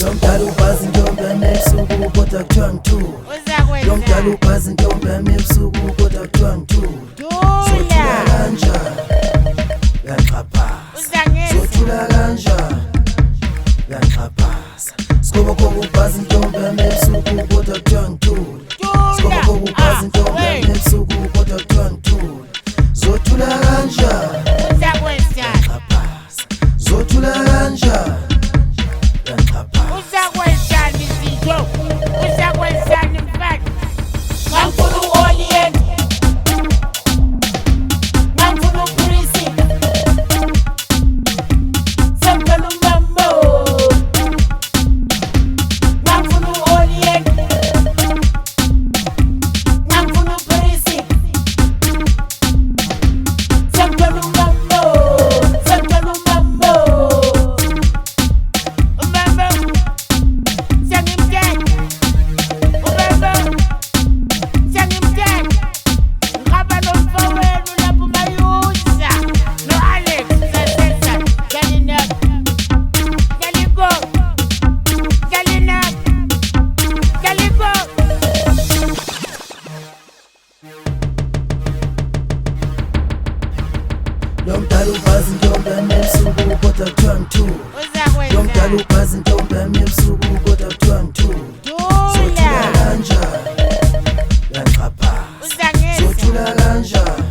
Lomdala ubhazi intombi yami ebusuku kodwa kuthiwa ngithule. Lomdala ubhazi intombi yami ebusuku kodwa kuthiwa ngithule. Sothula kanjani uyanixhaphaza, sothula kanjani uyanixhaphaza. Sikhobokhobha ubhazi intombi yami ebusuku kodwa kuthiwa ngithule. Sikhobokhobha ubhazi intombi yami ebusuku kodwa kuthiwa ngithule. Zothula kanjani uyanixhaphaza, zothula kanjani uyanixhaphaza. Uzakwenzani Sitho? Uzakwenzani mfana? Ngangifuna u-Oliet, ngangifuna uPrisi, sengicela umambo. Ngangifuna u-Oliet, ngangifuna uPrisi, sengicela umambo, sengicela umambo. Umambo, sengimthethe. Umambo, sengimthethe. Ngihamba nomfowenu lapho uMayuza no-Alex Sasesa. Jalinap, Jalingo, Jalinap, Jalingo. Lomdala ubhazi intombi yami ebusuku kodwa kuthiwa ngithule. Lomdala Uzakwenzani? ubhazi intombi yami ebusuku kodwa kuthiwa ngithule. Sothula Thula. kanjani uyanixhaphaza, Uzangeza. sothula kanjani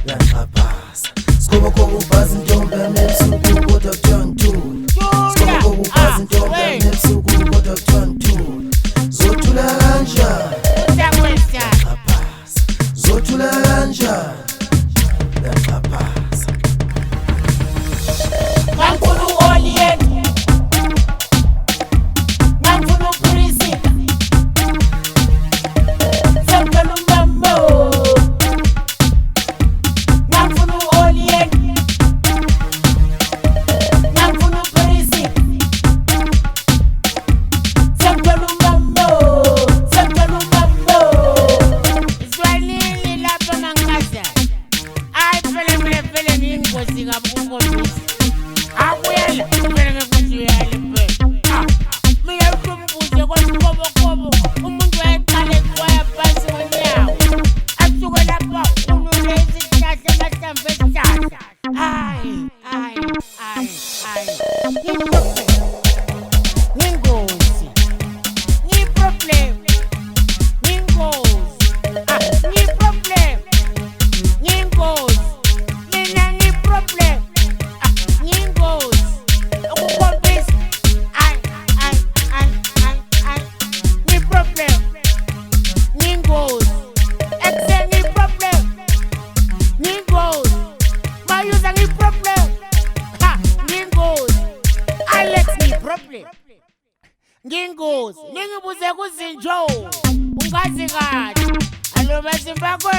uyanixhaphaza. Sikhobokhobha ubhazi intombi yami ebusuku kodwa kuthiwa ngithule. Sikhobokhobha ubhazi intombi yami ebusuku kodwa kuthiwa ngithule. Zothula kanjani Uzakwenzani? uyanixhaphaza, zothula kanjani uyanixhaphaza. Ngangifuna u-Oliet, ngangifuna uPrisi, sengicela umambo. Ngangifuna u-Oliet, ngangifuna uPrisi, sengicela umambo, sengicela umambo. Izwanini lapha mangikazana. Hayi phela ngiyingozi kabi kuKhombisa. Akuyela kumele ngekuthi uyale phela. Mina ukumbuze kwaSikhobokhobho umuntu wayeqala eqwaya phansi ngonyawo. Asuke lapho ulule isihlahla amahlamvu esihlahla. Hayi. Ngiyingozi. Ngiyiproblem. Ngiyingozi. Ngiyiproblem. Ngiyingozi. Mina ngiyiproblem. Ngiyingozi. UKhombisa. Ngiyiproblem. Ngiyingozi. Exe ngiyiproblem. Ngiyingozi. Mayuza ngiyiproblem. Ngiyingozi. Alex ngiyiproblem. Ngiyingozi. Ningibuze kuzinjo. Ungazi kahle. Alo bazimbakwe.